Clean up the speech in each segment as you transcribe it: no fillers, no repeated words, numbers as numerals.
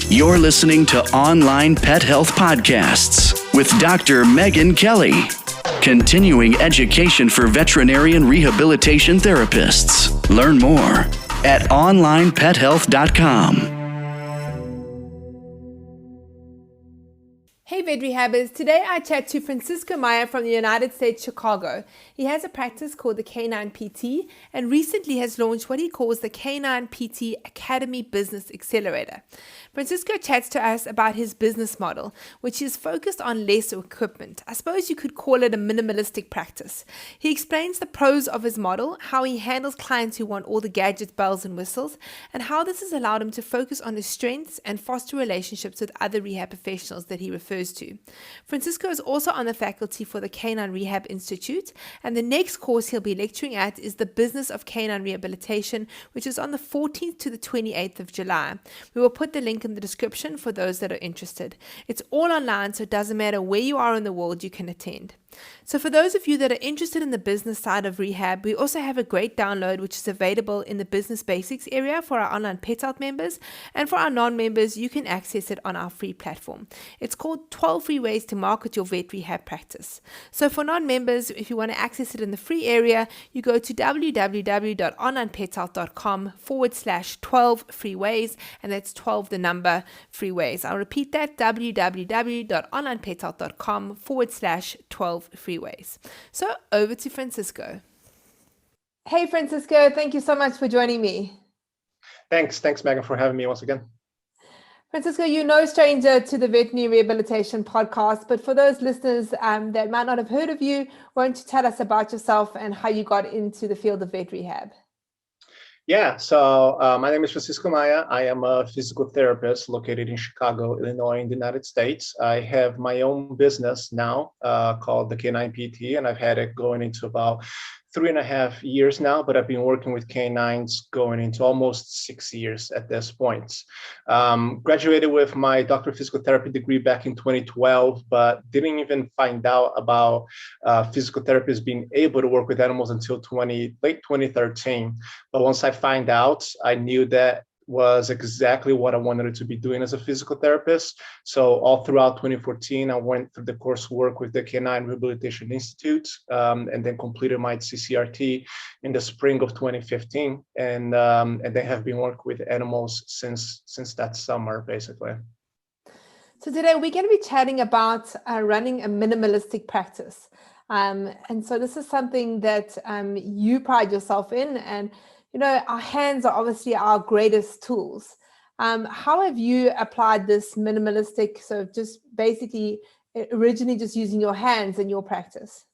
You're listening to Online Pet Health Podcasts with Dr. Megan Kelly. Continuing education for veterinarian rehabilitation therapists. Learn more at onlinepethealth.com. Hey Vet Rehabbers, today I chat to Francisco Maia from the United States, Chicago. He has a practice called the K9PT and recently has launched what he calls the K9PT Academy Business Accelerator. Francisco chats to us about his business model, which is focused on less equipment. I suppose you could call it a minimalistic practice. He explains the pros of his model, how he handles clients who want all the gadgets, bells and whistles, and how this has allowed him to focus on his strengths and foster relationships with other rehab professionals that he refers to. Francisco is also on the faculty for the Canine Rehab Institute, and the next course he'll be lecturing at is the Business of Canine Rehabilitation, which is on the 14th to the 28th of July. We will put the link in the description for those that are interested. It's all online, so it doesn't matter where you are in the world, you can attend. So for those of you that are interested in the business side of rehab, we also have a great download which is available in the business basics area for our online Pet Health members, and for our non-members you can access it on our free platform. It's called 12 Free Ways to Market Your Vet Rehab Practice. So for non-members, if you want to access it in the free area, you go to www.onlinepethealth.com/12 free ways, and that's 12 the number free ways. I'll repeat that, www.onlinepethealth.com/12 free ways. So over to Francisco. Hey Francisco, thank you so much for joining me. Thanks Megan for having me once again. Francisco, you're no stranger to the Veterinary Rehabilitation Podcast, but for those listeners that might not have heard of you, why don't you tell us about yourself and how you got into the field of vet rehab? Yeah, so my name is Francisco Maia. I am a physical therapist located in Chicago, Illinois, in the United States. I have my own business now called the K9PT, and I've had it going into about 3.5 years now, but I've been working with canines going into almost 6 years at this point. Graduated with my Doctor of Physical Therapy degree back in 2012, but didn't even find out about physical therapists being able to work with animals until late 2013. But once I find out, I knew that was exactly what I wanted to be doing as a physical therapist. So all throughout 2014, I went through the coursework with the Canine Rehabilitation Institute, and then completed my CCRT in the spring of 2015, and they have been working with animals since that summer, basically. So today we're going to be chatting about running a minimalistic practice, and so this is something that you pride yourself in, and you know, our hands are obviously our greatest tools. How have you applied this minimalistic, so just basically originally just using your hands in your practice?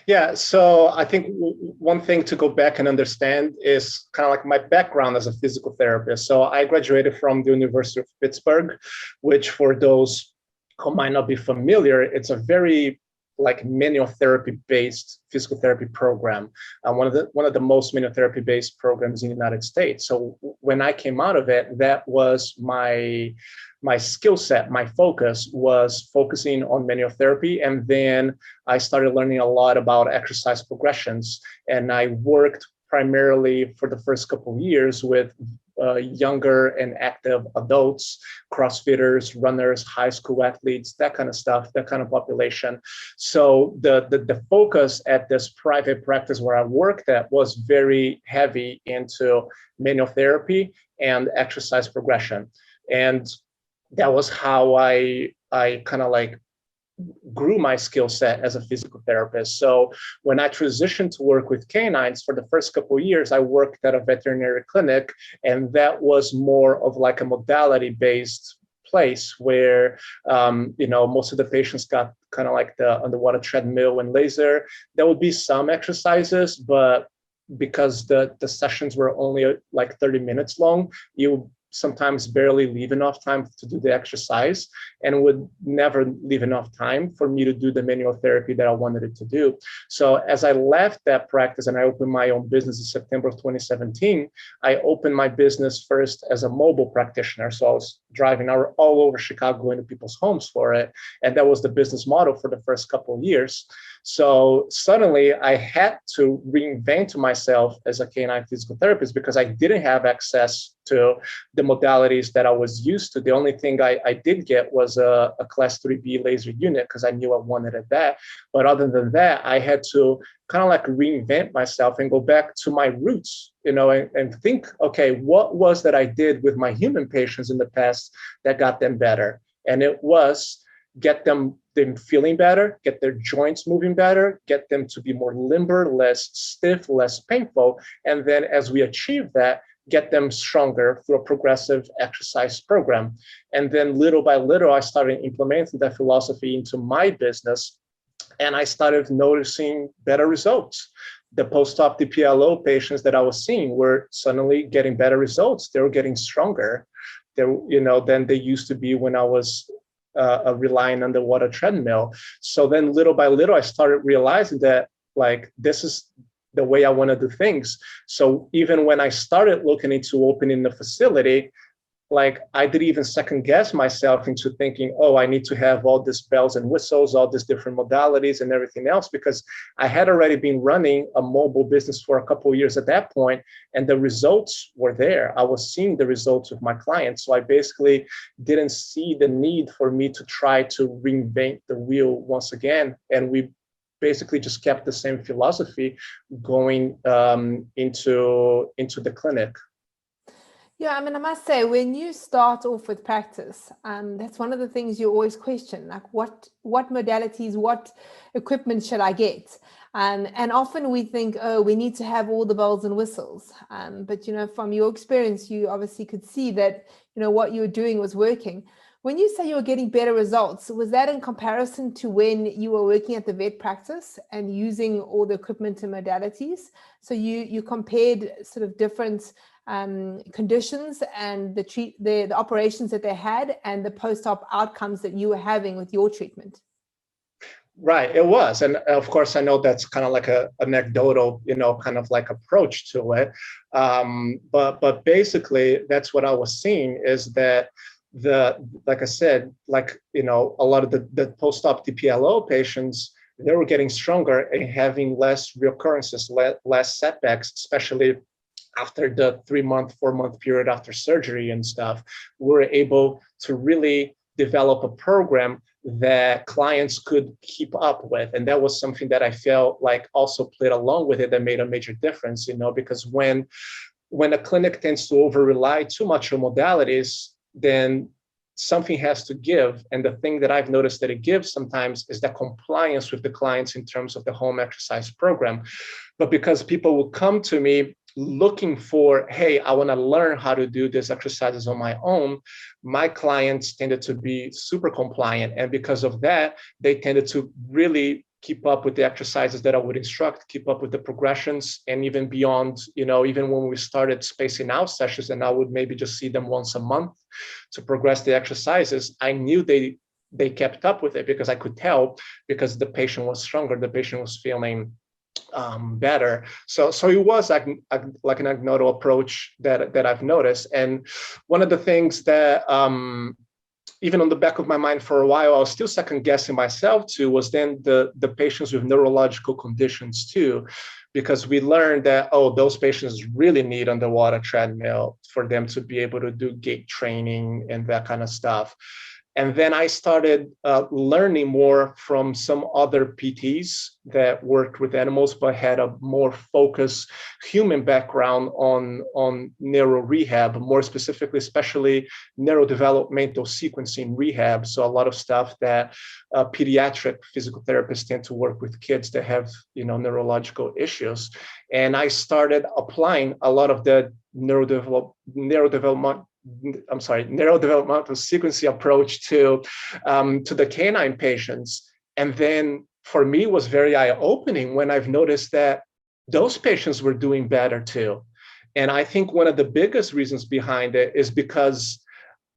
Yeah, so I think one thing to go back and understand is kind of like my background as a physical therapist. So I graduated from the University of Pittsburgh, which for those who might not be familiar, it's a very manual therapy based physical therapy program, one of the most manual therapy based programs in the United States. So when I came out of it, that was my skill set. My focus was focusing on manual therapy, and then I started learning a lot about exercise progressions, and I worked primarily for the first couple of years with younger and active adults, CrossFitters, runners, high school athletes, that kind of stuff, that kind of population. So the focus at this private practice where I worked at was very heavy into manual therapy and exercise progression. And that was how I kind of grew my skill set as a physical therapist. So when I transitioned to work with canines for the first couple of years, I worked at a veterinary clinic, and that was more of a modality-based place where, most of the patients got kind of the underwater treadmill and laser. There would be some exercises, but because the sessions were only 30 minutes long, you sometimes barely leave enough time to do the exercise, and would never leave enough time for me to do the manual therapy that I wanted it to do. So as I left that practice and I opened my own business in September of 2017, I opened my business first as a mobile practitioner. So I was driving all over Chicago, going to people's homes for it. And that was the business model for the first couple of years. So suddenly I had to reinvent myself as a canine physical therapist because I didn't have access to the modalities that I was used to. The only thing I did get was a class 3B laser unit because I knew I wanted it that. But other than that, I had to kind of like reinvent myself and go back to my roots, and think, okay, what was that I did with my human patients in the past that got them better? And it was get them feeling better, get their joints moving better, get them to be more limber, less stiff, less painful. And then as we achieve that, get them stronger through a progressive exercise program. And then little by little, I started implementing that philosophy into my business. And I started noticing better results. The post-op DPLO patients that I was seeing were suddenly getting better results. They were getting stronger than they used to be when I was relying on the water treadmill. So then little by little, I started realizing that like this is the way I want to do things. So even when I started looking into opening the facility, like I didn't even second guess myself into thinking, oh, I need to have all these bells and whistles, all these different modalities and everything else, because I had already been running a mobile business for a couple of years at that point, and the results were there. I was seeing the results with my clients. So I basically didn't see the need for me to try to reinvent the wheel once again. And we basically just kept the same philosophy going into the clinic. Yeah, I mean, I must say, when you start off with practice, that's one of the things you always question, like what modalities, what equipment should I get? And often we think, oh, we need to have all the bells and whistles. But, from your experience, you obviously could see that, what you were doing was working. When you say you were getting better results, was that in comparison to when you were working at the vet practice and using all the equipment and modalities? So you compared sort of different conditions and the operations that they had and the post-op outcomes that you were having with your treatment? Right, it was. And of course, I know that's kind of like an anecdotal, kind of like approach to it. But basically, that's what I was seeing is that like I said, a lot of the post-op DPLO patients, they were getting stronger and having less reoccurrences, less setbacks, especially after the 3-month, 4-month period after surgery and stuff. We're able to really develop a program that clients could keep up with. And that was something that I felt like also played along with it that made a major difference, because when a clinic tends to over-rely too much on modalities, then something has to give. And the thing that I've noticed that it gives sometimes is that compliance with the clients in terms of the home exercise program. But because people will come to me looking for, hey, I want to learn how to do these exercises on my own, my clients tended to be super compliant. And because of that, they tended to really keep up with the exercises that I would instruct, keep up with the progressions, and even beyond, even when we started spacing out sessions and I would maybe just see them once a month to progress the exercises, I knew they kept up with it because I could tell, because the patient was stronger, the patient was feeling better. So it was like an anecdotal approach that I've noticed. And one of the things that even on the back of my mind for a while, I was still second guessing myself too, was then the patients with neurological conditions too, because we learned that, those patients really need underwater treadmill for them to be able to do gait training and that kind of stuff. And then I started learning more from some other PTs that worked with animals, but had a more focused human background on neuro rehab, more specifically, especially neurodevelopmental sequencing rehab. So a lot of stuff that pediatric physical therapists tend to work with kids that have, neurological issues. And I started applying a lot of the neurodevelopmental sequencing approach to the canine patients. And then for me, it was very eye-opening when I've noticed that those patients were doing better too. And I think one of the biggest reasons behind it is because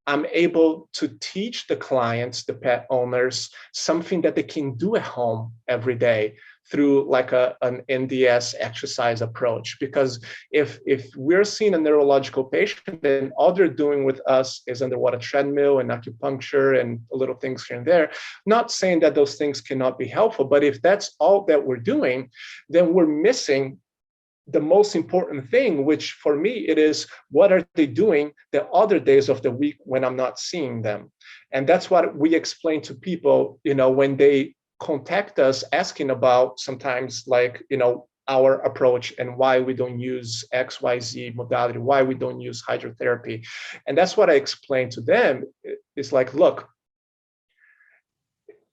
I'm able to teach the clients, the pet owners, something that they can do at home every day. through like an NDS exercise approach. Because if we're seeing a neurological patient, then all they're doing with us is underwater treadmill and acupuncture and little things here and there. Not saying that those things cannot be helpful, but if that's all that we're doing, then we're missing the most important thing, which for me, it is, what are they doing the other days of the week when I'm not seeing them? And that's what we explain to people, when they contact us asking about sometimes like, our approach and why we don't use XYZ modality, why we don't use hydrotherapy. And that's what I explain to them. It's like, look,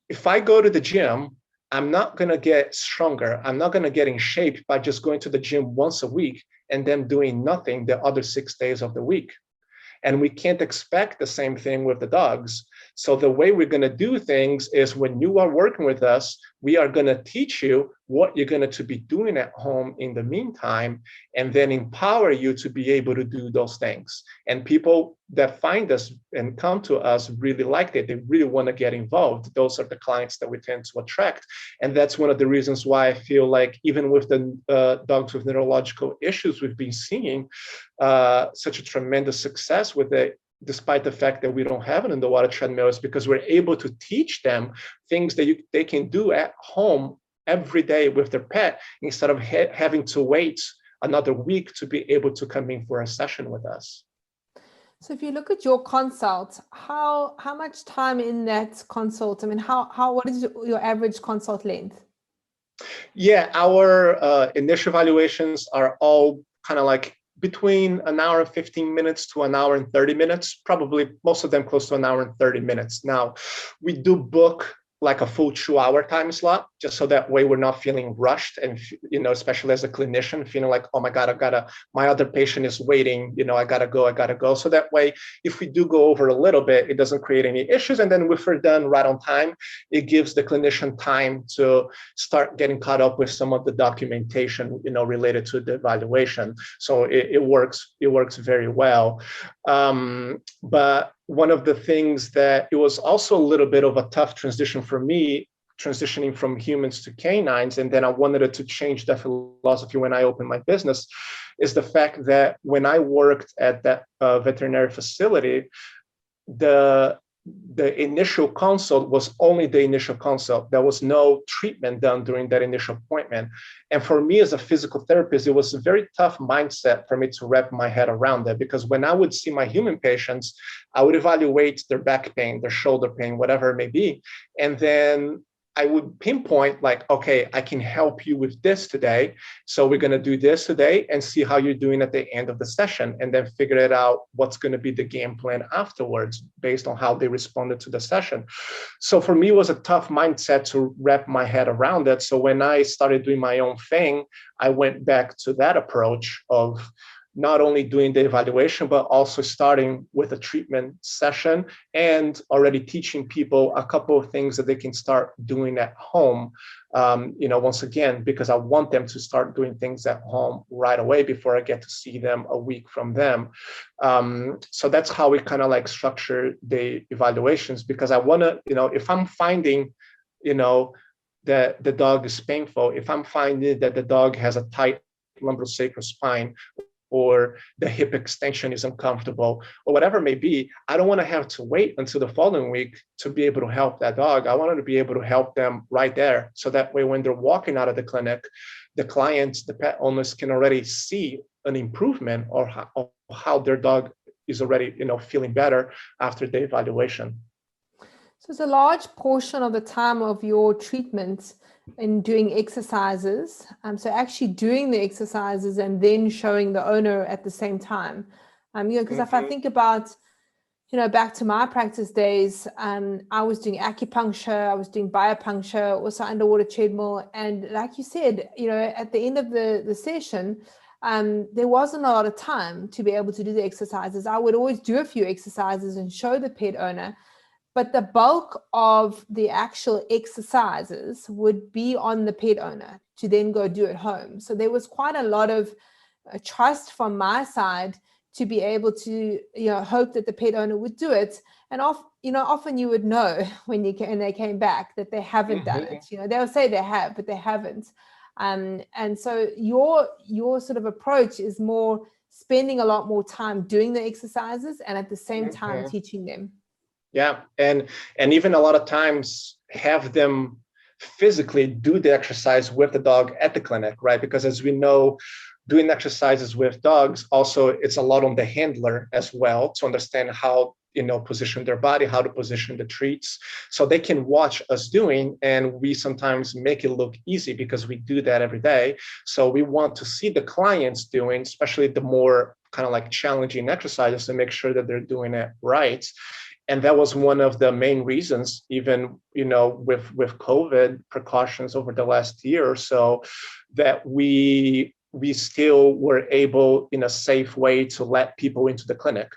if I go to the gym, I'm not going to get stronger. I'm not going to get in shape by just going to the gym once a week and then doing nothing the other 6 days of the week. And we can't expect the same thing with the dogs. So the way we're going to do things is, when you are working with us, we are going to teach you what you're going to be doing at home in the meantime, and then empower you to be able to do those things. And people that find us and come to us really like it. They really want to get involved. Those are the clients that we tend to attract. And that's one of the reasons why I feel like even with the dogs with neurological issues, we've been seeing such a tremendous success with it, despite the fact that we don't have an underwater treadmill, is because we're able to teach them things that they can do at home every day with their pet, instead of having to wait another week to be able to come in for a session with us. So if you look at your consult, how much time in that consult? I mean, what is your average consult length? Yeah, our initial evaluations are all kind of like between an hour and 15 minutes to an hour and 30 minutes, probably most of them close to an hour and 30 minutes. Now, we do book like a full 2-hour time slot, just so that way we're not feeling rushed, and especially as a clinician, feeling like, oh my God, my other patient is waiting, I gotta go. So that way, if we do go over a little bit, it doesn't create any issues. And then if we're done right on time, it gives the clinician time to start getting caught up with some of the documentation, related to the evaluation. So it works very well. But one of the things that it was also a little bit of a tough transition for me, transitioning from humans to canines, and then I wanted to change that philosophy when I opened my business, is the fact that when I worked at that veterinary facility, the initial consult was only the initial consult. There was no treatment done during that initial appointment. And for me as a physical therapist, it was a very tough mindset for me to wrap my head around that, because when I would see my human patients, I would evaluate their back pain, their shoulder pain, whatever it may be. And then I would pinpoint like, okay, I can help you with this today. So we're going to do this today and see how you're doing at the end of the session, and then figure it out what's going to be the game plan afterwards based on how they responded to the session. So for me, it was a tough mindset to wrap my head around it. So when I started doing my own thing, I went back to that approach of not only doing the evaluation, but also starting with a treatment session and already teaching people a couple of things that they can start doing at home. Once again, because I want them to start doing things at home right away before I get to see them a week from them. So that's how we kind of like structure the evaluations, because I want to, if I'm finding, that the dog is painful, if I'm finding that the dog has a tight lumbosacral spine, or the hip extension is uncomfortable, or whatever it may be, I don't want to have to wait until the following week to be able to help that dog. I want to be able to help them right there. So that way, when they're walking out of the clinic, the clients, the pet owners can already see an improvement, or how their dog is already, feeling better after the evaluation. So it's a large portion of the time of your treatment in doing exercises. So actually doing the exercises and then showing the owner at the same time. Because if I think about, back to my practice days, I was doing acupuncture, I was doing biopuncture, also underwater treadmill. And like you said, at the end of the session, there wasn't a lot of time to be able to do the exercises. I would always do a few exercises and show the pet owner, but the bulk of the actual exercises would be on the pet owner to then go do at home. So there was quite a lot of trust from my side to be able to, hope that the pet owner would do it. And often you would know when they came back that they haven't done it. They'll say they have, but they haven't. And so your sort of approach is more spending a lot more time doing the exercises and at the same time teaching them. Yeah, and even a lot of times have them physically do the exercise with the dog at the clinic, right? Because as we know, doing exercises with dogs, also it's a lot on the handler as well to understand how, position their body, how to position the treats. So they can watch us doing, and we sometimes make it look easy because we do that every day. So we want to see the clients doing, especially the more kind of like challenging exercises, to make sure that they're doing it right. And that was one of the main reasons, even, with COVID precautions over the last year or so, that we still were able in a safe way to let people into the clinic.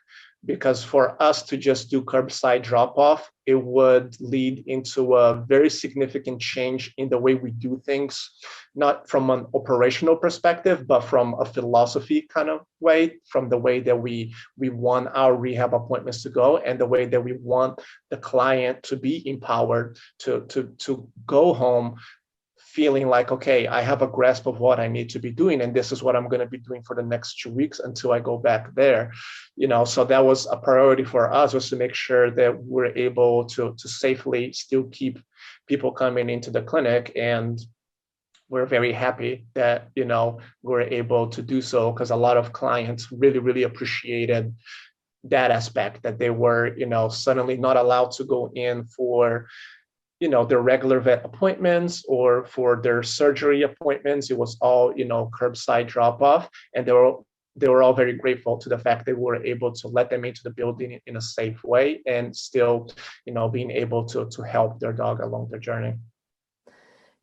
Because for us to just do curbside drop-off, it would lead into a very significant change in the way we do things, not from an operational perspective, but from a philosophy kind of way, from the way that we want our rehab appointments to go, and the way that we want the client to be empowered to go home feeling like, okay, I have a grasp of what I need to be doing, and this is what I'm going to be doing for the next 2 weeks until I go back there. So that was a priority for us, was to make sure that we're able to safely still keep people coming into the clinic. And we're very happy that, we're able to do so, because a lot of clients really, really appreciated that aspect, that they were, suddenly not allowed to go in for their regular vet appointments or for their surgery appointments. It was all, curbside drop off. And they were all very grateful to the fact that we were able to let them into the building in a safe way, and still, being able to help their dog along their journey.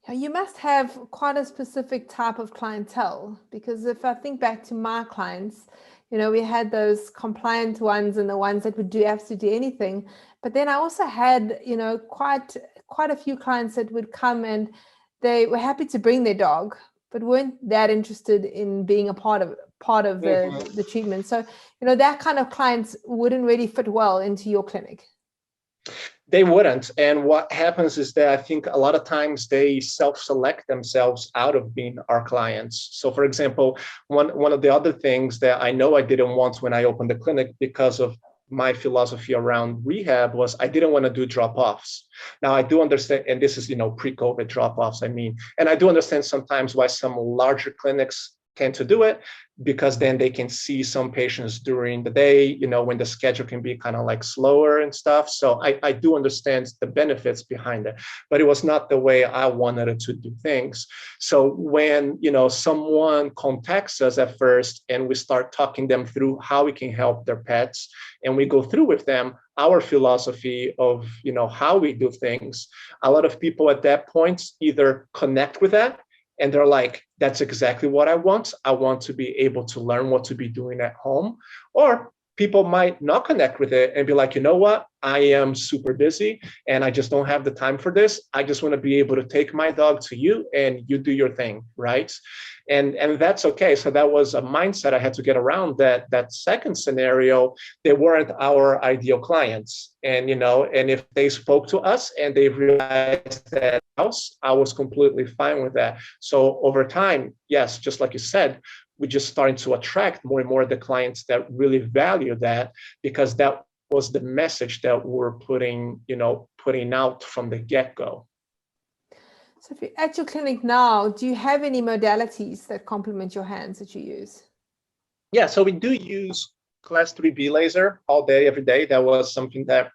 You must have quite a specific type of clientele, because if I think back to my clients, we had those compliant ones and the ones that would do absolutely anything. But then I also had, quite a few clients that would come and they were happy to bring their dog, but weren't that interested in being a part of the treatment. So, that kind of clients wouldn't really fit well into your clinic. They wouldn't. And what happens is that I think a lot of times they self-select themselves out of being our clients. So for example, one of the other things that I know I didn't want when I opened the clinic, because of my philosophy around rehab, was I didn't want to do drop-offs. Now I do understand, and this is, pre-COVID drop-offs, and I do understand sometimes why some larger clinics tend to do it, because then they can see some patients during the day, when the schedule can be kind of like slower and stuff. So I do understand the benefits behind it, but it was not the way I wanted it to do things. So when, someone contacts us at first and we start talking them through how we can help their pets, and we go through with them our philosophy of, how we do things, a lot of people at that point either connect with that, and they're like, that's exactly what I want. I want to be able to learn what to be doing at home. Or people might not connect with it and be like, you know what? I am super busy and I just don't have the time for this. I just want to be able to take my dog to you and you do your thing, right? And that's okay. So that was a mindset I had to get around. That second scenario, they weren't our ideal clients. And, and if they spoke to us and they realized that I was completely fine with that. So over time, yes, just like you said, we just starting to attract more and more of the clients that really value that, because that was the message that we're putting out from the get-go. So if you're at your clinic now, do you have any modalities that complement your hands that you use? Yeah, so we do use class 3B laser all day, every day. That was something that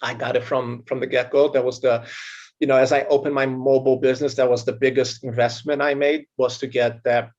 I got it from the get-go. That was as I opened my mobile business, that was the biggest investment I made, was to get that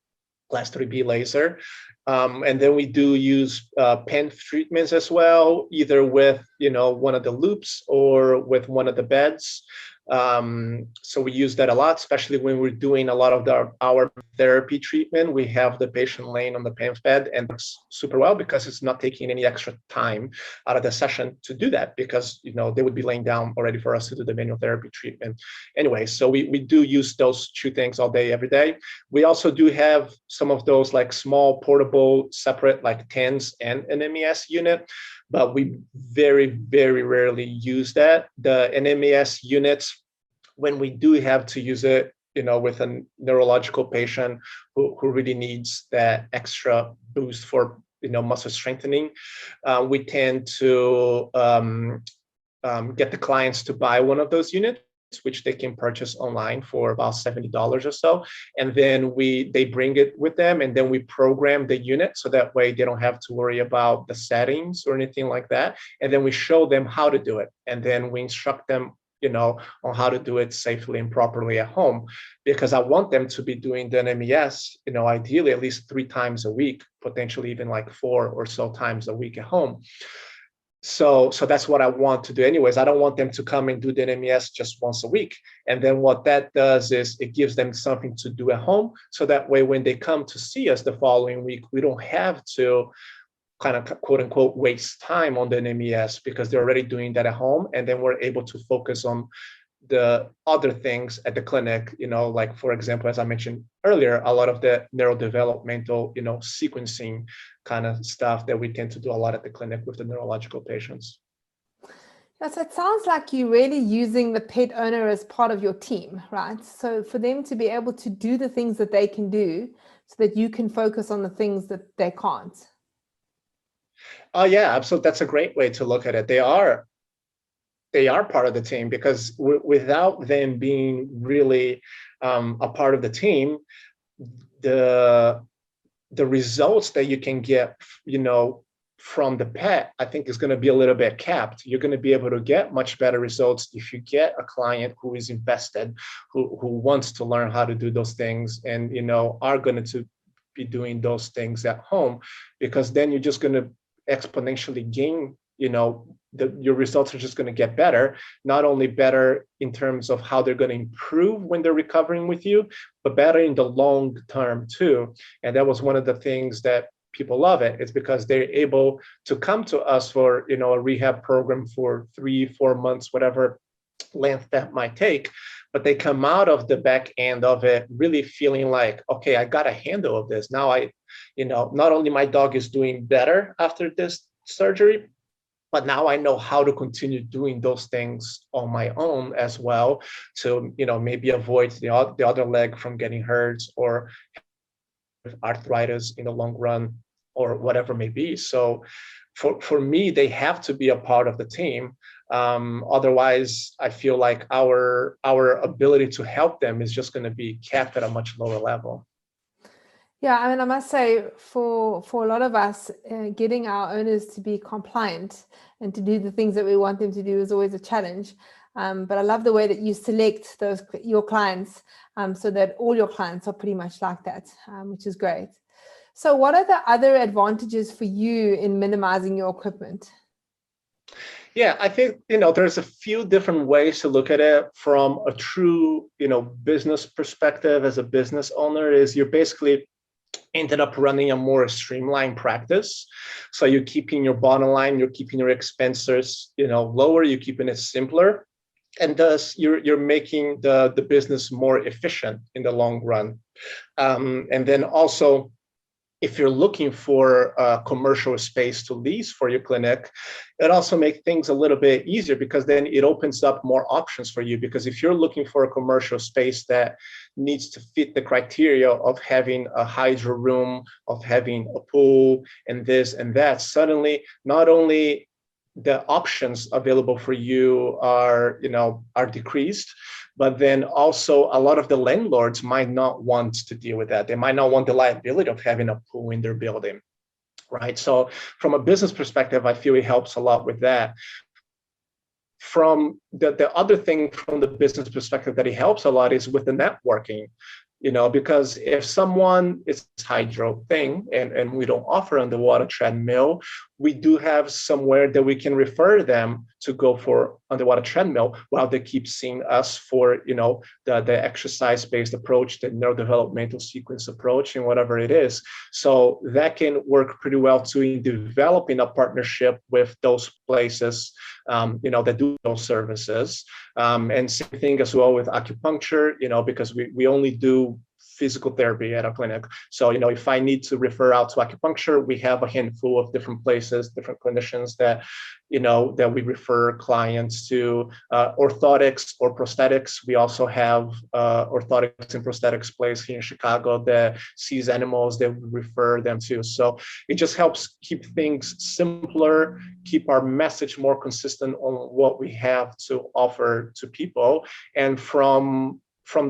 class 3B laser. And then we do use pen treatments as well, either with, one of the loops or with one of the beds. So we use that a lot, especially when we're doing a lot of our therapy treatment. We have the patient laying on the PAMS bed, and it's super well because it's not taking any extra time out of the session to do that, because they would be laying down already for us to do the manual therapy treatment. Anyway, so we do use those two things all day, every day. We also do have some of those like small portable separate like TENS and an MES unit, but we very, very rarely use that. The NMES units, when we do have to use it, with a neurological patient who really needs that extra boost for, muscle strengthening, we tend to get the clients to buy one of those units, which they can purchase online for about $70 or so. And then they bring it with them, and then we program the unit so that way they don't have to worry about the settings or anything like that. And then we show them how to do it. And then we instruct them, on how to do it safely and properly at home, because I want them to be doing the NMES, ideally at least 3 times a week, potentially even like 4 or so times a week at home. So that's what I want to do anyways. I don't want them to come and do the NMES just once a week. And then what that does is it gives them something to do at home. So that way, when they come to see us the following week, we don't have to kind of quote unquote waste time on the NMES, because they're already doing that at home. And then we're able to focus on the other things at the clinic, like, for example, as I mentioned earlier, a lot of the neurodevelopmental, sequencing kind of stuff that we tend to do a lot at the clinic with the neurological patients. Yeah, so it sounds like you're really using the pet owner as part of your team, right? So for them to be able to do the things that they can do so that you can focus on the things that they can't. Oh, yeah, absolutely. That's a great way to look at it. They are part of the team, because without them being really a part of the team, the results that you can get, from the pet, I think is going to be a little bit capped. You're going to be able to get much better results if you get a client who is invested, who wants to learn how to do those things, and, are going to be doing those things at home, because then you're just going to exponentially gain, your results are just going to get better, not only better in terms of how they're going to improve when they're recovering with you, but better in the long term too. And that was one of the things that people love it. It's because they're able to come to us for, a rehab program for 3-4 months, whatever length that might take, but they come out of the back end of it really feeling like, okay, I got a handle of this. Now not only my dog is doing better after this surgery, but now I know how to continue doing those things on my own as well, to, maybe avoid the other leg from getting hurt, or arthritis in the long run, or whatever may be. So for me, they have to be a part of the team. Otherwise, I feel like our ability to help them is just going to be capped at a much lower level. Yeah, I mean, I must say, for a lot of us, getting our owners to be compliant and to do the things that we want them to do is always a challenge. But I love the way that you select your clients, so that all your clients are pretty much like that, which is great. So what are the other advantages for you in minimizing your equipment? Yeah, I think, there's a few different ways to look at it. From a true, business perspective, as a business owner, is you're basically ended up running a more streamlined practice. So you're keeping your bottom line, you're keeping your expenses, lower, you're keeping it simpler. And thus you're making the business more efficient in the long run. And then also, if you're looking for a commercial space to lease for your clinic, it also makes things a little bit easier, because then it opens up more options for you. Because if you're looking for a commercial space that needs to fit the criteria of having a hydro room, of having a pool, and this and that, suddenly not only the options available for you are decreased, but then also a lot of the landlords might not want to deal with that. They might not want the liability of having a pool in their building, right? So from a business perspective, I feel it helps a lot with that. From the other thing from the business perspective that it helps a lot is with the networking. Because if someone is hydro thing and we don't offer underwater treadmill, we do have somewhere that we can refer them to go for underwater treadmill while they keep seeing us for, the exercise-based approach, the neurodevelopmental sequence approach, and whatever it is. So that can work pretty well too in developing a partnership with those places, that do those services. And same thing as well with acupuncture, because we only do physical therapy at a clinic. So, if I need to refer out to acupuncture, we have a handful of different places, different clinicians that, that we refer clients to. Orthotics or prosthetics. We also have orthotics and prosthetics place here in Chicago that sees animals that we refer them to. So it just helps keep things simpler, keep our message more consistent on what we have to offer to people. And from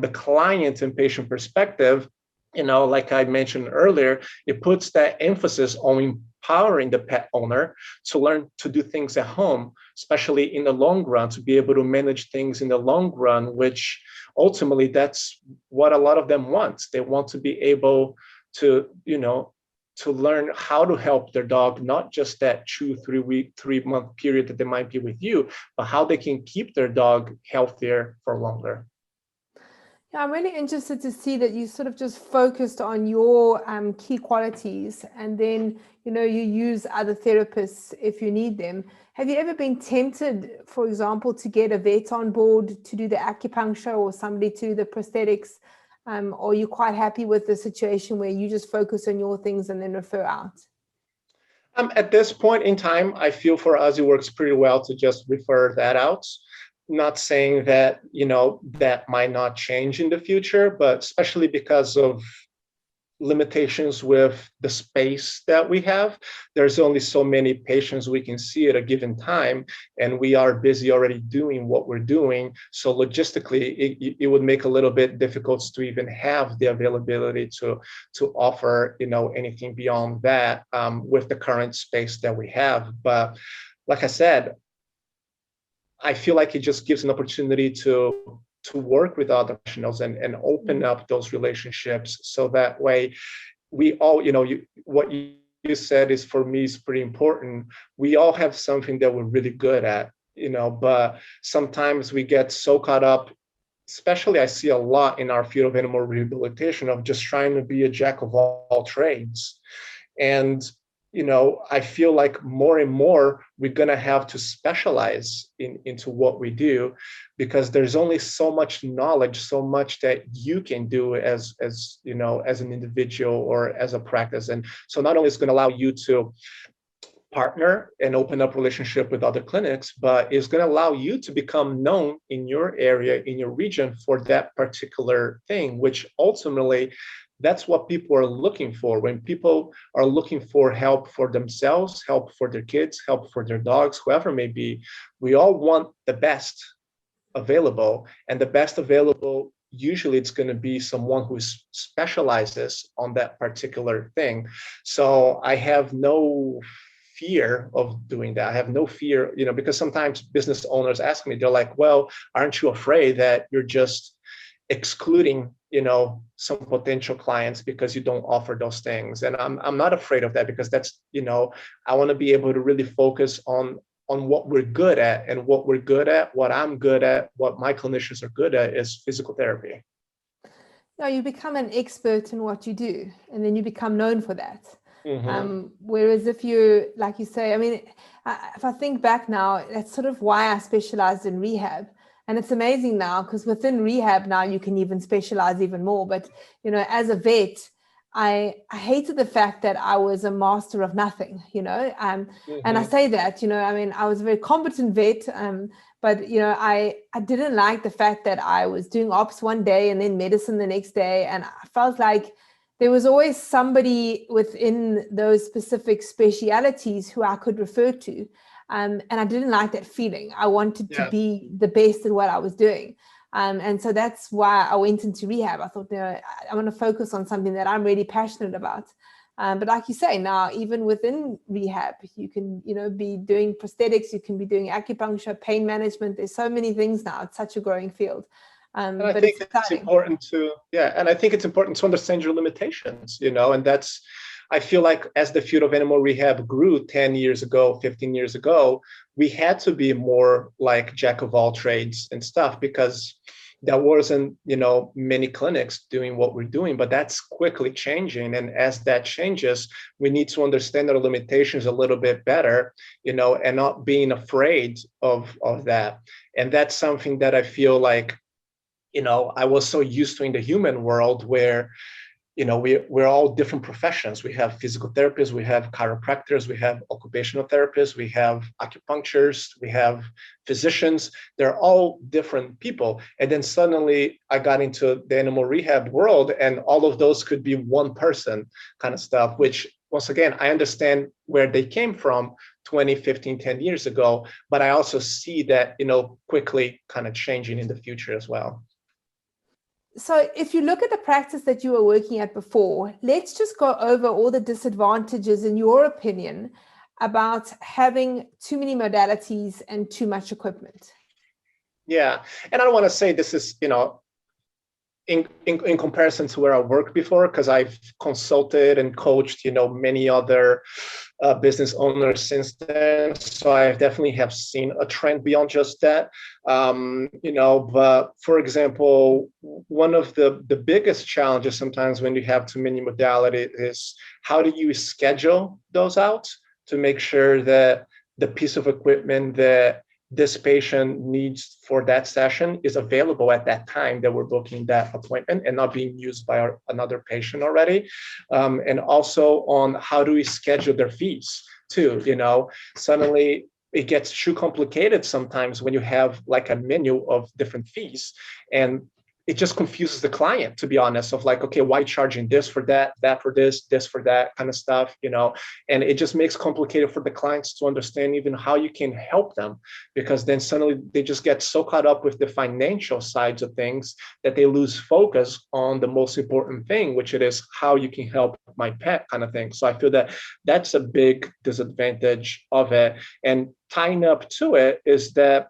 the client and patient perspective, like I mentioned earlier, it puts that emphasis on empowering the pet owner to learn to do things at home, especially in the long run, to be able to manage things in the long run, which ultimately that's what a lot of them want. They want to be able to, to learn how to help their dog, not just that 3-month period that they might be with you, but how they can keep their dog healthier for longer. Yeah, I'm really interested to see that you sort of just focused on your key qualities, and then, you use other therapists if you need them. Have you ever been tempted, for example, to get a vet on board to do the acupuncture or somebody to do the prosthetics? Or are you quite happy with the situation where you just focus on your things and then refer out? At this point in time, I feel for us, it works pretty well to just refer that out. Not saying that, that might not change in the future, but especially because of limitations with the space that we have, there's only so many patients we can see at a given time, and we are busy already doing what we're doing. So logistically, it would make a little bit difficult to even have the availability to offer, anything beyond that with the current space that we have. But like I said, I feel like it just gives an opportunity to work with other professionals and open up those relationships. So that way we all, what you said is, for me, is pretty important. We all have something that we're really good at, but sometimes we get so caught up, especially I see a lot in our field of animal rehabilitation, of just trying to be a jack of all trades. And I feel like more and more we're going to have to specialize into what we do, because there's only so much knowledge, so much that you can do as an individual or as a practice. And so not only is it going to allow you to partner and open up relationship with other clinics, but it's going to allow you to become known in your area, in your region, for that particular thing, which ultimately, that's what people are looking for. When people are looking for help for themselves, help for their kids, help for their dogs, whoever it may be, we all want the best available. And the best available, usually it's going to be someone who specializes on that particular thing. So I have no fear of doing that. I have no fear, because sometimes business owners ask me, they're like, well, aren't you afraid that you're just excluding some potential clients because you don't offer those things? And I'm not afraid of that, because that's, I want to be able to really focus on what we're good at, and what we're good at, what I'm good at, what my clinicians are good at is physical therapy. No, you become an expert in what you do, and then you become known for that. Mm-hmm. Whereas if you, like you say, if I think back now, that's sort of why I specialized in rehab. And it's amazing now, because within rehab now you can even specialize even more. But, as a vet, I hated the fact that I was a master of nothing, and I say that, I was a very competent vet, but, I didn't like the fact that I was doing ops one day and then medicine the next day. And I felt like there was always somebody within those specific specialities who I could refer to. And I didn't like that feeling. I wanted to be the best at what I was doing. And so that's why I went into rehab. I thought, I want to focus on something that I'm really passionate about. But like you say, now, even within rehab, you can, be doing prosthetics, you can be doing acupuncture, pain management. There's so many things now. It's such a growing field. And I think it's important to, and I think it's important to understand your limitations, and that's I feel like as the field of animal rehab grew 10 years ago, 15 years ago, we had to be more like jack of all trades and stuff, because there wasn't, many clinics doing what we're doing, but that's quickly changing. And as that changes, we need to understand our limitations a little bit better, and not being afraid of that. And that's something that I feel like, I was so used to in the human world where, we're all different professions. We have physical therapists, we have chiropractors, we have occupational therapists, we have acupuncturists, we have physicians. They're all different people. And then suddenly I got into the animal rehab world, and all of those could be one person kind of stuff, which once again, I understand where they came from 20, 15, 10 years ago, but I also see that, quickly kind of changing in the future as well. So if you look at the practice that you were working at before, let's just go over all the disadvantages, in your opinion, about having too many modalities and too much equipment. Yeah. And I don't want to say this is, in comparison to where I worked before, because I've consulted and coached, many other business owners since then. So I definitely have seen a trend beyond just that. But for example, one of the biggest challenges sometimes when you have too many modalities is how do you schedule those out to make sure that the piece of equipment that this patient needs for that session is available at that time that we're booking that appointment and not being used by another patient already. And also on how do we schedule their fees too, suddenly it gets too complicated sometimes when you have like a menu of different fees, and it just confuses the client, to be honest, of like, okay, why charging this for that, that for this for that kind of stuff, and it just makes complicated for the clients to understand even how you can help them, because then suddenly they just get so caught up with the financial sides of things that they lose focus on the most important thing, which it is how you can help my pet kind of thing. So I feel that that's a big disadvantage of it. And tying up to it is that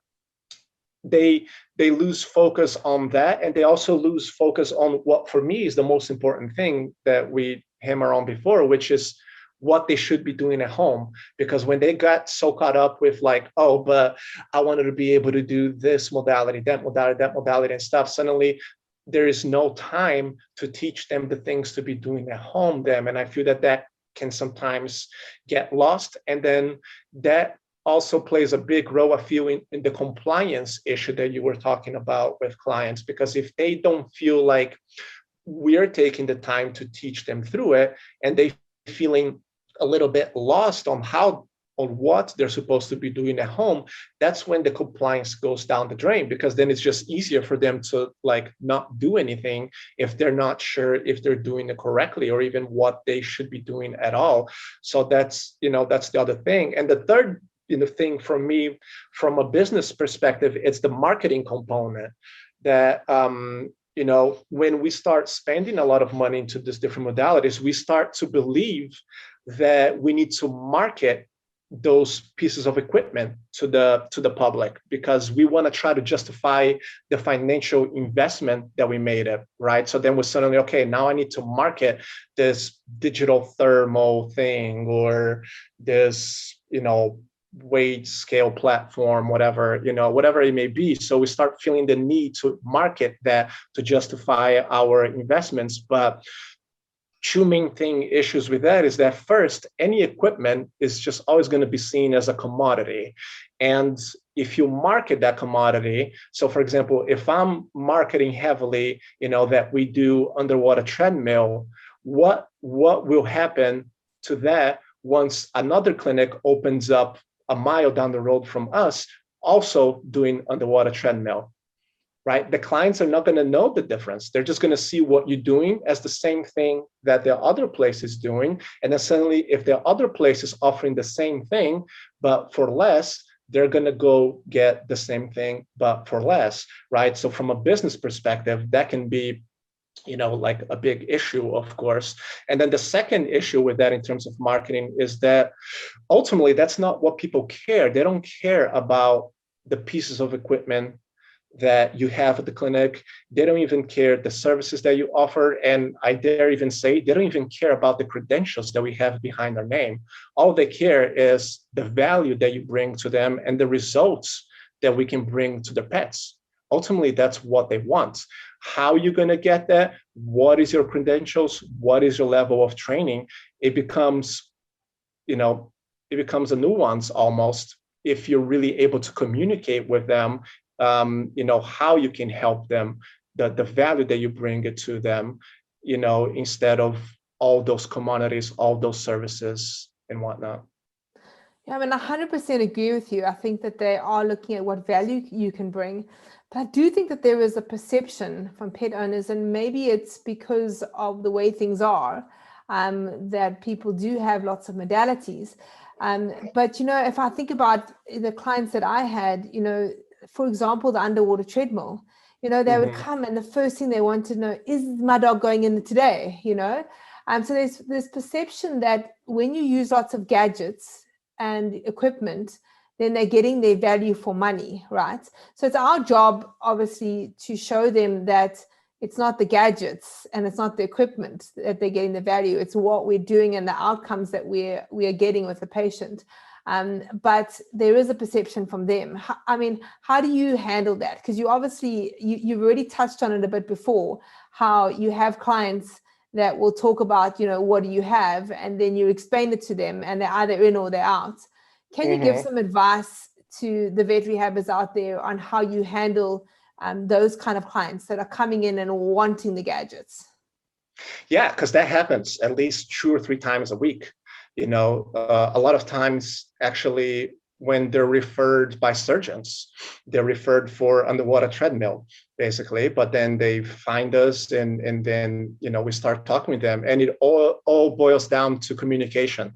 they lose focus on that, and they also lose focus on what for me is the most important thing that we hammer on before, which is what they should be doing at home. Because when they got so caught up with like, oh, but I wanted to be able to do this modality, that modality and stuff, suddenly there is no time to teach them the things to be doing at home them. And I feel that can sometimes get lost. And then that also plays a big role, I feel, in the compliance issue that you were talking about with clients, because if they don't feel like we're taking the time to teach them through it, and they feeling a little bit lost on what they're supposed to be doing at home, that's when the compliance goes down the drain, because then it's just easier for them to like not do anything if they're not sure if they're doing it correctly or even what they should be doing at all. So that's the other thing. And the third thing for me, from a business perspective, it's the marketing component that, when we start spending a lot of money into these different modalities, we start to believe that we need to market those pieces of equipment to the public, because we want to try to justify the financial investment that we made it, right? So then we're suddenly, okay, now I need to market this digital thermal thing or this, weight scale platform, whatever it may be. So we start feeling the need to market that to justify our investments. But two main issues with that is that first, any equipment is just always going to be seen as a commodity. And if you market that commodity, so for example, if I'm marketing heavily, that we do underwater treadmill, what will happen to that once another clinic opens up a mile down the road from us, also doing underwater treadmill, right? The clients are not going to know the difference. They're just going to see what you're doing as the same thing that the other place is doing. And then suddenly, if the other place is offering the same thing, but for less, they're going to go get the same thing, but for less, right? So from a business perspective, that can be like a big issue, of course. And then the second issue with that in terms of marketing is that ultimately that's not what people care. They don't care about the pieces of equipment that you have at the clinic. They don't even care the services that you offer. And I dare even say they don't even care about the credentials that we have behind our name. All they care is the value that you bring to them and the results that we can bring to their pets. Ultimately, that's what they want. How are you going to get that? What is your credentials? What is your level of training? It becomes, it becomes a nuance almost if you're really able to communicate with them, how you can help them, the value that you bring it to them, instead of all those commodities, all those services and whatnot. Yeah, I mean, 100% agree with you. I think that they are looking at what value you can bring. But I do think that there is a perception from pet owners, and maybe it's because of the way things are, that people do have lots of modalities. But, if I think about the clients that I had, for example, the underwater treadmill, they would come and the first thing they want to know is my dog going in today, So there's this perception that when you use lots of gadgets and equipment, then they're getting their value for money, right? So it's our job, obviously, to show them that it's not the gadgets and it's not the equipment that they're getting the value. It's what we're doing and the outcomes that we are getting with the patient. But there is a perception from them. How do you handle that? Because you obviously, you've already touched on it a bit before, how you have clients that will talk about, what do you have? And then you explain it to them and they're either in or they're out. Can you give some advice to the vet rehabbers out there on how you handle those kind of clients that are coming in and wanting the gadgets? Yeah, because that happens at least 2 or 3 times a week. A lot of times, actually, when they're referred by surgeons, they're referred for underwater treadmill, basically, but then they find us and then, we start talking with them, and it all boils down to communication,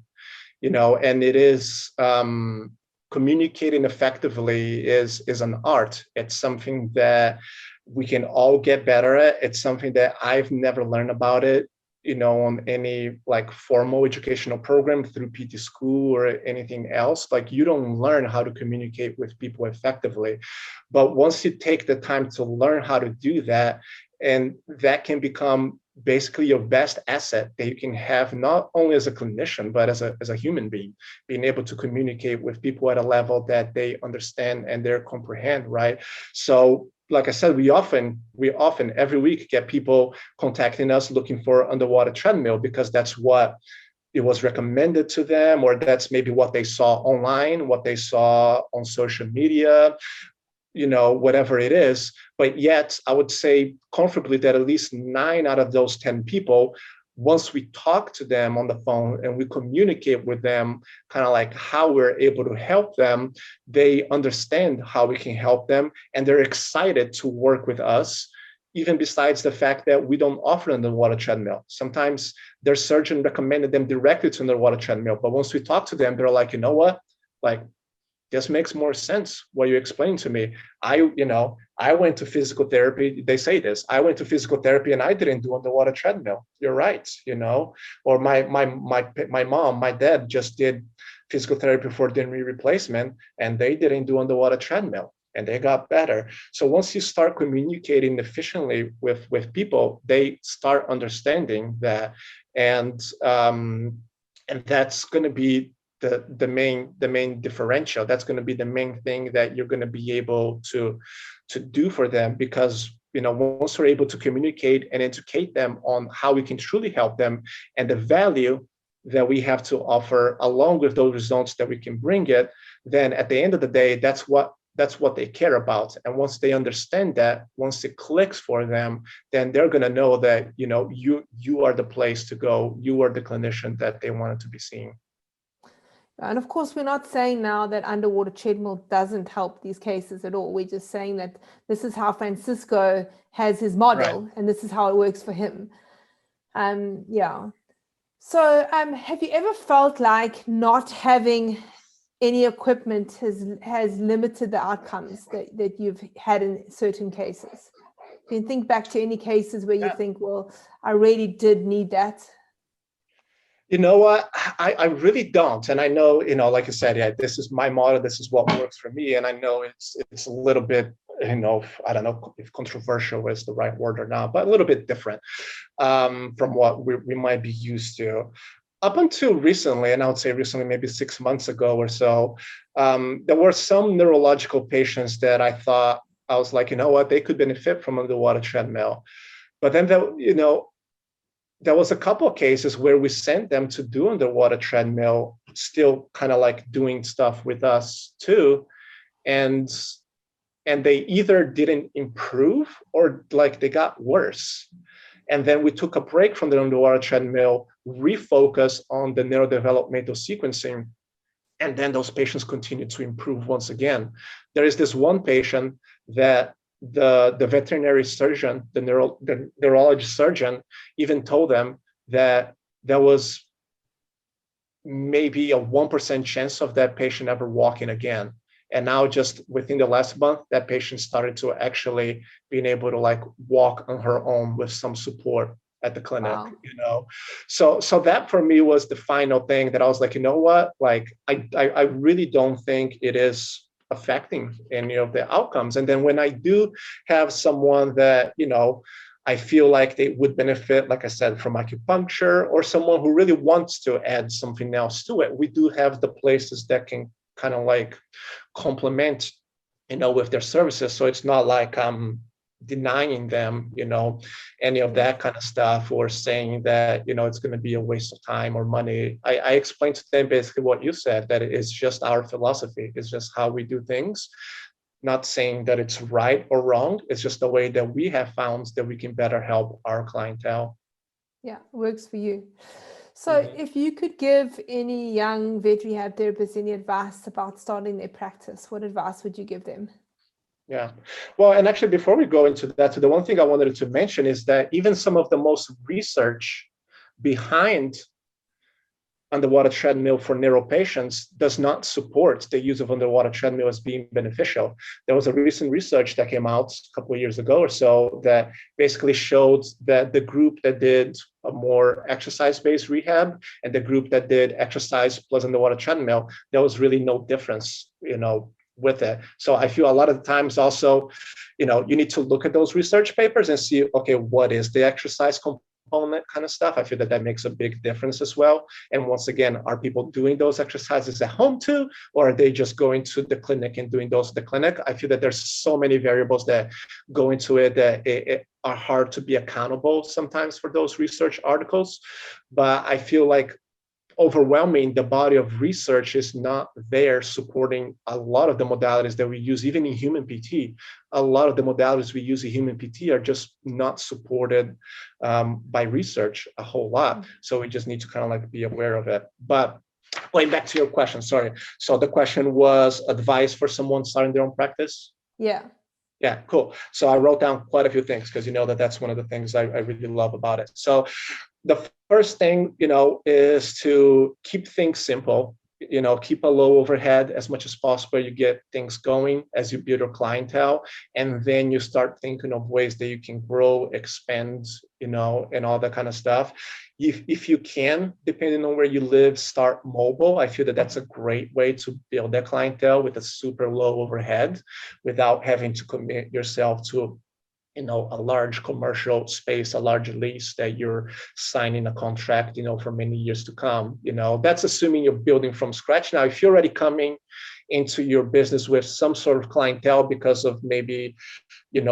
and it is, communicating effectively is an art. It's something that we can all get better at. It's something that I've never learned about it, on any formal educational program through PT school or anything else. You don't learn how to communicate with people effectively. But once you take the time to learn how to do that, and that can become basically your best asset that you can have, not only as a clinician, but as a human being, being able to communicate with people at a level that they understand and they comprehend, right? So, like I said, we often every week get people contacting us looking for underwater treadmill because that's what it was recommended to them, or that's maybe what they saw online, what they saw on social media, whatever it is. But yet I would say comfortably that at least 9 out of those 10 people, once we talk to them on the phone and we communicate with them kind of how we're able to help them, they understand how we can help them and they're excited to work with us, even besides the fact that we don't offer underwater treadmill. Sometimes their surgeon recommended them directly to underwater treadmill, but once we talk to them, they're like, you know what, this makes more sense what you explained to me. I went to physical therapy. They say this. I went to physical therapy and I didn't do underwater treadmill. You're right, Or my mom, my dad just did physical therapy for knee replacement, and they didn't do underwater treadmill, and they got better. So once you start communicating efficiently with people, they start understanding that, and that's going to be the main differential. That's going to be the main thing that you're going to be able to do for them, because once we're able to communicate and educate them on how we can truly help them and the value that we have to offer along with those results that we can bring it, then at the end of the day, that's what they care about. And once they understand that, once it clicks for them, then they're going to know that you are the place to go. You are the clinician that they wanted to be seeing. And of course, we're not saying now that underwater treadmill doesn't help these cases at all. We're just saying that this is how Francisco has his model, right, and this is how it works for him. Yeah. So have you ever felt like not having any equipment has limited the outcomes that you've had in certain cases? Can you think back to any cases where you think, well, I really did need that? You know what? I really don't. And I know, like I said, yeah, this is my model. This is what works for me. And I know it's a little bit, I don't know if controversial is the right word or not, but a little bit different from what we might be used to. Up until recently, and I would say recently, maybe 6 months ago or so, there were some neurological patients that I thought, I was like, you know what, they could benefit from underwater treadmill. But then, there was a couple of cases where we sent them to do underwater treadmill, still kind of like doing stuff with us too. And they either didn't improve or like they got worse. And then we took a break from the underwater treadmill, refocused on the neurodevelopmental sequencing, and then those patients continued to improve once again. There is this one patient that the veterinary surgeon, the neurology surgeon, even told them that there was maybe a 1% chance of that patient ever walking again. And now just within the last month, that patient started to actually being able to like walk on her own with some support at the clinic. Wow. So that for me was the final thing that I was like, you know what, like I really don't think it is affecting any of the outcomes. And then when I do have someone that, I feel like they would benefit, like I said, from acupuncture, or someone who really wants to add something else to it, we do have the places that can kind of like complement, with their services. So it's not like I'm denying them, any of that kind of stuff, or saying that, it's going to be a waste of time or money. I explained to them basically what you said, that it's just our philosophy. It's just how we do things. Not saying that it's right or wrong. It's just the way that we have found that we can better help our clientele. Yeah, works for you. So if you could give any young vet rehab therapists any advice about starting their practice, what advice would you give them? Yeah. Well, and actually, before we go into that, the one thing I wanted to mention is that even some of the most research behind underwater treadmill for neuro patients does not support the use of underwater treadmill as being beneficial. There was a recent research that came out a couple of years ago or so that basically showed that the group that did a more exercise-based rehab and the group that did exercise plus underwater treadmill, there was really no difference, with it. So I feel a lot of the times also, you need to look at those research papers and see, okay, what is the exercise component kind of stuff? I feel that makes a big difference as well. And once again, are people doing those exercises at home too, or are they just going to the clinic and doing those at the clinic? I feel that there's so many variables that go into it that it are hard to be accountable sometimes for those research articles. But I feel like overwhelming, the body of research is not there supporting a lot of the modalities that we use, even in human PT. A lot of the modalities we use in human PT are just not supported by research a whole lot. So we just need to kind of like be aware of it. But going back to your question, sorry. So the question was advice for someone starting their own practice? Yeah. Yeah, cool. So I wrote down quite a few things because that's one of the things I really love about it. So the first thing, is to keep things simple, keep a low overhead as much as possible. You get things going as you build your clientele, and then you start thinking of ways that you can grow, expand, and all that kind of stuff. If you can, depending on where you live, start mobile. I feel that that's a great way to build that clientele with a super low overhead without having to commit yourself to a large commercial space, a large lease that you're signing a contract, for many years to come. That's assuming you're building from scratch. Now, if you're already coming into your business with some sort of clientele because of maybe,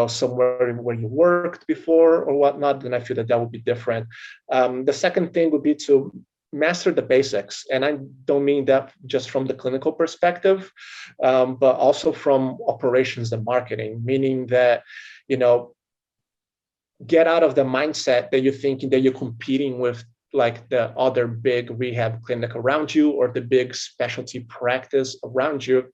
somewhere where you worked before or whatnot, then I feel that would be different. The second thing would be to master the basics. And I don't mean that just from the clinical perspective, but also from operations and marketing, meaning that, get out of the mindset that you're thinking that you're competing with like the other big rehab clinic around you or the big specialty practice around you,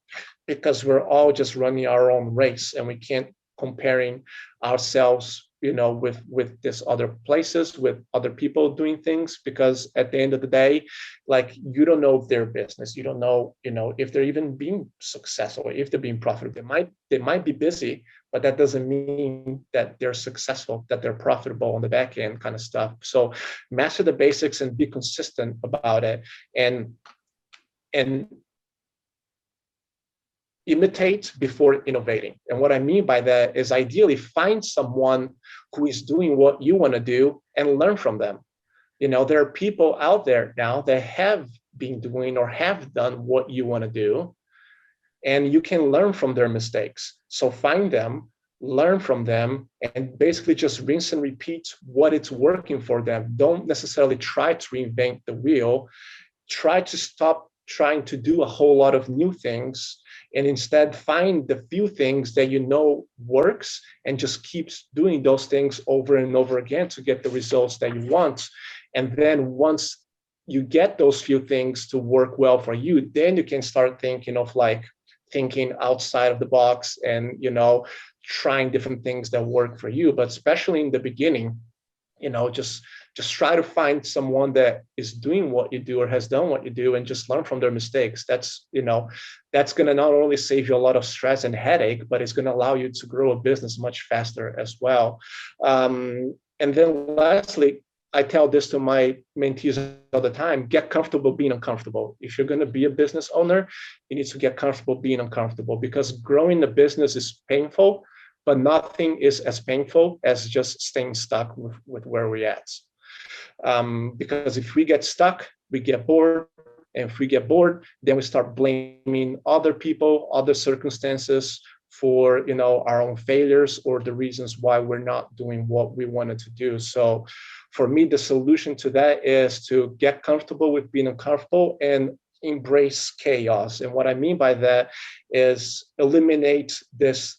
because we're all just running our own race and we can't comparing ourselves with this other places, with other people doing things, because at the end of the day, like, you don't know their business. You don't know, if they're even being successful, if they're being profitable. They might be busy, but that doesn't mean that they're successful, that they're profitable on the back end kind of stuff. So master the basics and be consistent about it. And imitate before innovating. And what I mean by that is ideally find someone who is doing what you want to do and learn from them. There are people out there now that have been doing or have done what you want to do, and you can learn from their mistakes. So find them, learn from them, and basically just rinse and repeat what it's working for them. Don't necessarily try to reinvent the wheel. Try to stop trying to do a whole lot of new things, and instead find the few things that works and just keeps doing those things over and over again to get the results that you want. And then once you get those few things to work well for you, then you can start thinking of thinking outside of the box and, trying different things that work for you. But especially in the beginning, just try to find someone that is doing what you do or has done what you do and just learn from their mistakes. That's going to not only save you a lot of stress and headache, but it's going to allow you to grow a business much faster as well. And then lastly, I tell this to my mentees all the time: get comfortable being uncomfortable. If you're going to be a business owner, you need to get comfortable being uncomfortable, because growing the business is painful, but nothing is as painful as just staying stuck with where we're at. Because if we get stuck, we get bored. And if we get bored, then we start blaming other people, other circumstances for our own failures or the reasons why we're not doing what we wanted to do. So for me, the solution to that is to get comfortable with being uncomfortable and embrace chaos. And what I mean by that is eliminate this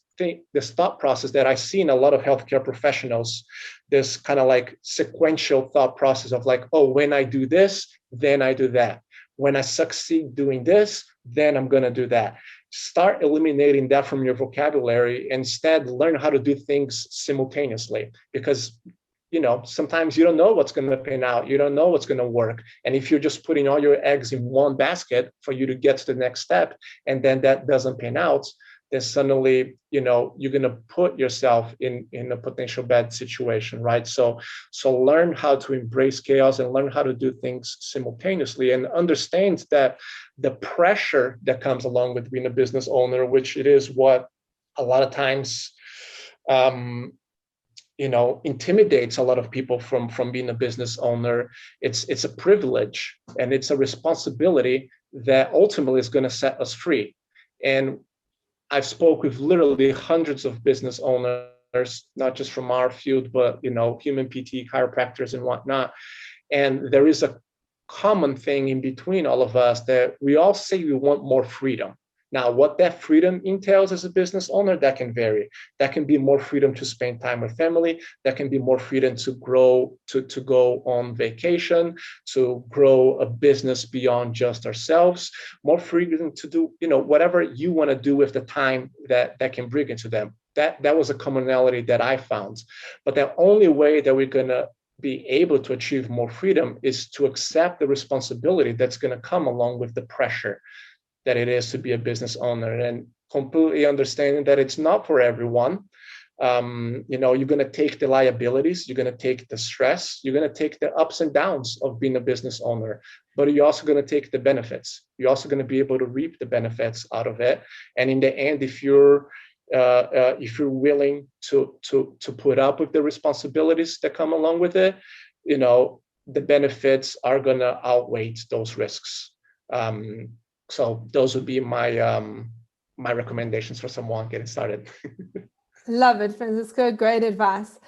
thought process that I see in a lot of healthcare professionals, this kind of sequential thought process of when I do this, then I do that. When I succeed doing this, then I'm going to do that. Start eliminating that from your vocabulary. Instead, learn how to do things simultaneously, because sometimes you don't know what's going to pan out. You don't know what's going to work. And if you're just putting all your eggs in one basket for you to get to the next step, and then that doesn't pan out, then suddenly, you're going to put yourself in a potential bad situation, right? So learn how to embrace chaos and learn how to do things simultaneously, and understand that the pressure that comes along with being a business owner, which it is what a lot of times, intimidates a lot of people from being a business owner. It's a privilege, and it's a responsibility that ultimately is going to set us free. And I've spoke with literally hundreds of business owners, not just from our field, but human PT, chiropractors, and whatnot. And there is a common thing in between all of us, that we all say we want more freedom. Now, what that freedom entails as a business owner, that can vary. That can be more freedom to spend time with family. That can be more freedom to grow, to go on vacation, to grow a business beyond just ourselves. More freedom to do, whatever you want to do with the time that can bring into them. That was a commonality that I found. But the only way that we're going to be able to achieve more freedom is to accept the responsibility that's going to come along with the pressure that it is to be a business owner, and completely understanding that it's not for everyone. You're going to take the liabilities, you're going to take the stress, you're going to take the ups and downs of being a business owner, but you're also going to take the benefits. You're also going to be able to reap the benefits out of it. And in the end, if you're willing to put up with the responsibilities that come along with it, the benefits are going to outweigh those risks. So those would be my my recommendations for someone getting started. Love it, Francisco. Great advice.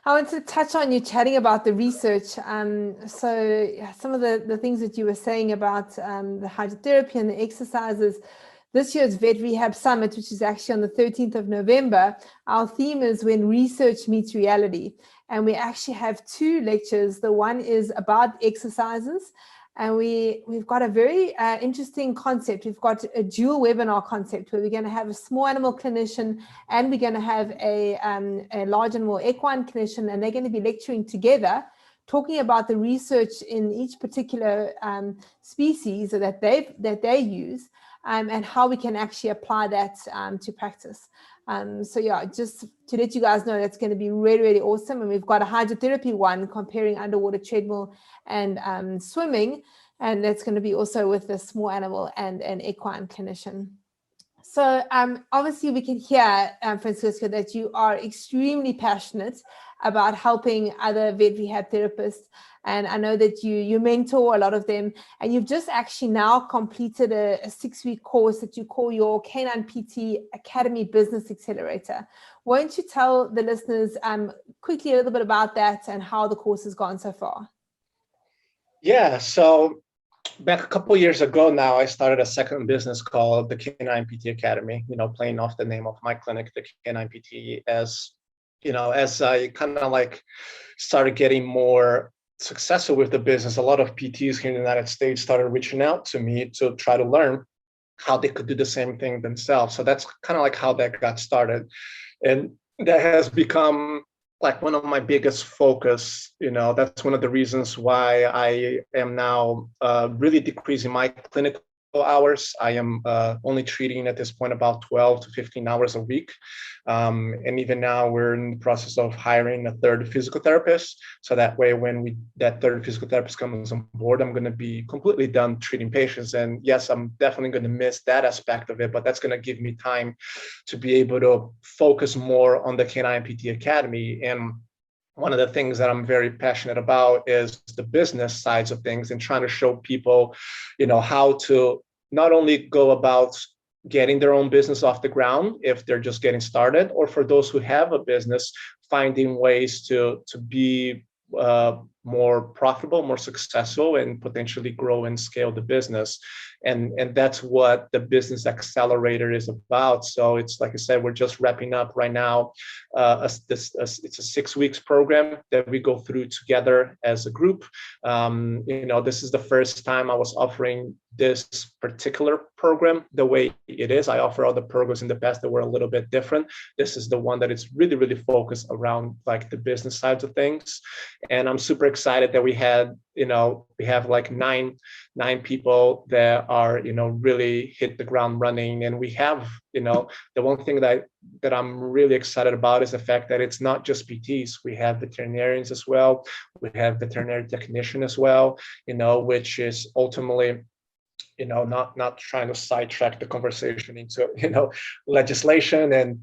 I want to touch on you chatting about the research. So some of the things that you were saying about the hydrotherapy and the exercises. This year's Vet Rehab Summit, which is actually on the 13th of November, our theme is when research meets reality. And we actually have 2 lectures. The one is about exercises. And we've got a very interesting concept. We've got a dual webinar concept where we're going to have a small animal clinician and we're going to have a large animal equine clinician, and they're going to be lecturing together, talking about the research in each particular species that they use, and how we can actually apply that to practice. So yeah, just to let you guys know, that's going to be really, really awesome. And we've got a hydrotherapy one comparing underwater treadmill and swimming. And that's going to be also with a small animal and an equine clinician. So obviously we can hear, Francisco, that you are extremely passionate about helping other vet rehab therapists. And I know that you mentor a lot of them, and you've just actually now completed a 6-week course that you call your K9PT Academy Business Accelerator. Won't you tell the listeners quickly a little bit about that and how the course has gone so far? Yeah, so back a couple of years ago now, I started a second business called the K9PT Academy, playing off the name of my clinic, the K9PT, as I kind of like started getting more successful with the business. A lot of PTs here in the United States started reaching out to me to try to learn how they could do the same thing themselves. So that's kind of like how that got started. And that has become like one of my biggest focus. That's one of the reasons why I am now really decreasing my clinical hours. I am only treating at this point about 12 to 15 hours a week. And even now we're in the process of hiring a third physical therapist. So that way, when that third physical therapist comes on board, I'm going to be completely done treating patients. And yes, I'm definitely going to miss that aspect of it, but that's going to give me time to be able to focus more on the K9PT Academy. And one of the things that I'm very passionate about is the business sides of things and trying to show people, how to not only go about getting their own business off the ground if they're just getting started, or for those who have a business, finding ways to be more profitable, more successful, and potentially grow and scale the business. And that's what the Business Accelerator is about. So it's like I said, we're just wrapping up right now. It's a 6 weeks program that we go through together as a group. This is the first time I was offering this particular program the way it is. I offer other programs in the past that were a little bit different. This is the one that is really, really focused around like the business sides of things. And I'm super excited that we have like nine people that are, really hit the ground running. And we have, the one thing that I'm really excited about is the fact that it's not just PTs. We have veterinarians as well. We have veterinary technician as well, which is ultimately, not trying to sidetrack the conversation into, legislation and,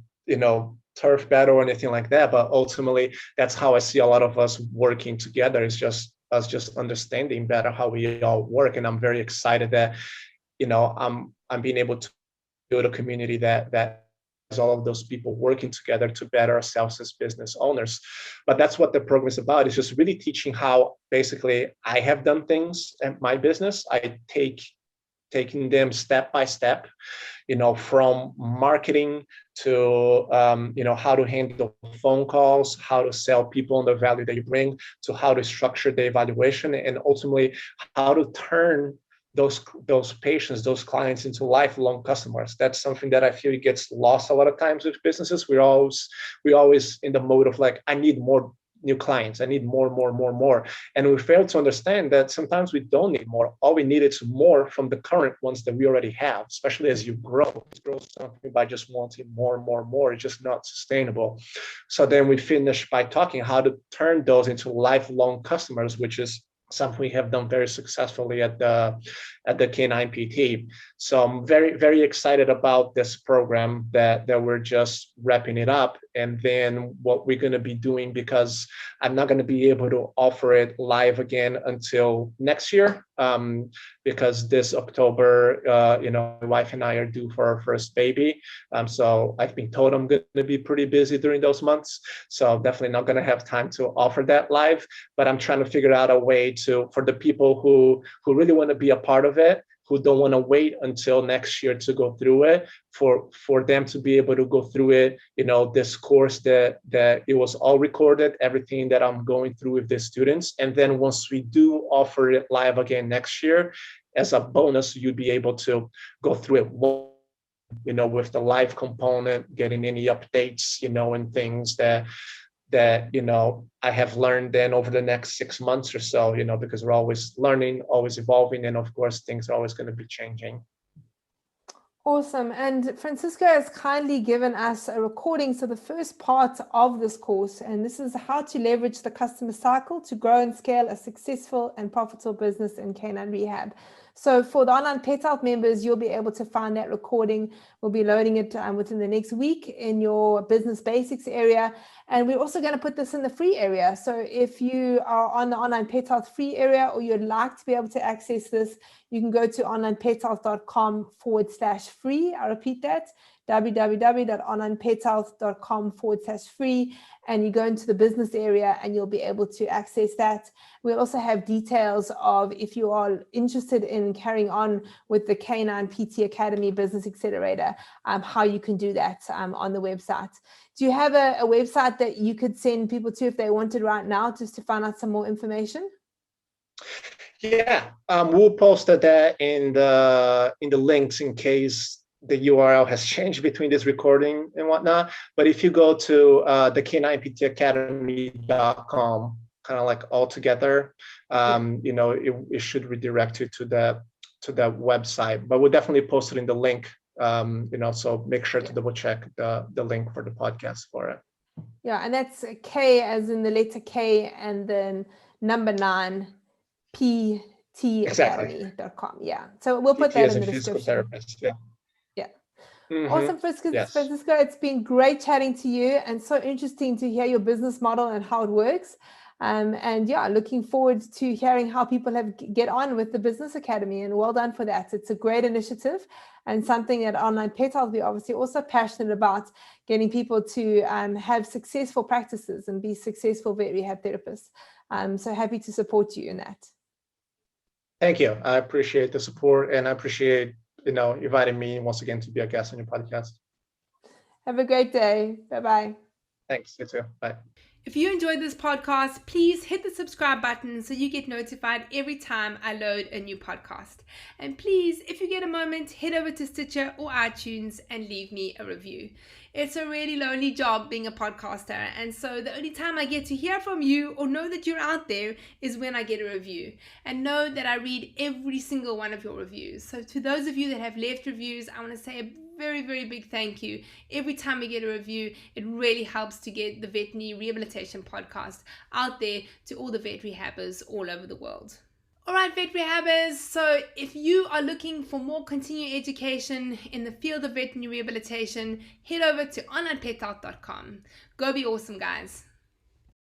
turf battle or anything like that. But ultimately, that's how I see a lot of us working together, is just us just understanding better how we all work. And I'm very excited that, I'm being able to build a community that has all of those people working together to better ourselves as business owners. But that's what the program is about. It's just really teaching how basically I have done things at my business. I taking them step by step, from marketing to, how to handle phone calls, how to sell people on the value that you bring, to how to structure the evaluation, and ultimately how to turn those patients, those clients into lifelong customers. That's something that I feel gets lost a lot of times with businesses. We're always in the mode of like, I need more new clients. I need more. And we fail to understand that sometimes we don't need more. All we need is more from the current ones that we already have, especially as you grow. Grow something by just wanting more. It's just not sustainable. So then we finish by talking how to turn those into lifelong customers, which is something we have done very successfully at the K9PT. So I'm very, very excited about this program that we're just wrapping it up. And then what we're going to be doing, because I'm not going to be able to offer it live again until next year, because this October, my wife and I are due for our first baby. So I've been told I'm going to be pretty busy during those months. So definitely not going to have time to offer that live, but I'm trying to figure out a way for the people who really want to be a part of it, who don't want to wait until next year to go through it, for them to be able to go through it, this course that it was all recorded, everything that I'm going through with the students. And then once we do offer it live again next year, as a bonus, you'd be able to go through it, with the live component, getting any updates, and things that I have learned then over the next 6 months or so, because we're always learning, always evolving. And of course, things are always going to be changing. Awesome. And Francisco has kindly given us a recording. So the first part of this course, and this is how to leverage the customer cycle to grow and scale a successful and profitable business in canine rehab. So for the online Pet Health members, you'll be able to find that recording. We'll be loading it within the next week in your business basics area. And we're also going to put this in the free area. So if you are on the online Pet Health free area, or you'd like to be able to access this, you can go to onlinepethealth.com/free. I repeat that, www.onlinepethealth.com/free, and you go into the business area and you'll be able to access that. We'll also have details of, if you are interested in carrying on with the K9PT Academy Business Accelerator, how you can do that on the website. Do you have a website that you could send people to if they wanted right now, just to find out some more information? Yeah, we'll post that in the links in case the URL has changed between this recording and whatnot. But if you go to the K9PTacademy.com, kind of like all together, it should redirect you to that website. But we'll definitely post it in the link. So make sure to double check the link for the podcast for it. Yeah, and that's K as in the letter K and then number 9, PTacademy.com. Yeah. So we'll put that in the description. Therapist, yeah. Yeah. Mm-hmm. Awesome, Francisco. It's been great chatting to you, and so interesting to hear your business model and how it works. And yeah, looking forward to hearing how people get on with the Business Academy, and well done for that. It's a great initiative and something that Online Pet Health, we're obviously also passionate about, getting people to have successful practices and be successful vet rehab therapists. So happy to support you in that. Thank you. I appreciate the support, and I appreciate inviting me once again to be a guest on your podcast. Have a great day. Bye-bye. Thanks. You too. Bye. If you enjoyed this podcast, please hit the subscribe button so you get notified every time I load a new podcast. And please, if you get a moment, head over to Stitcher or iTunes and leave me a review. It's a really lonely job being a podcaster, and so the only time I get to hear from you or know that you're out there is when I get a review. And know that I read every single one of your reviews. So to those of you that have left reviews, I want to say a very, very big thank you. Every time we get a review, it really helps to get the veterinary rehabilitation podcast out there to all the vet rehabbers all over the world. All right, vet rehabbers, so if you are looking for more continuing education in the field of veterinary rehabilitation, head over to onlinepethealth.com. Go be awesome, guys.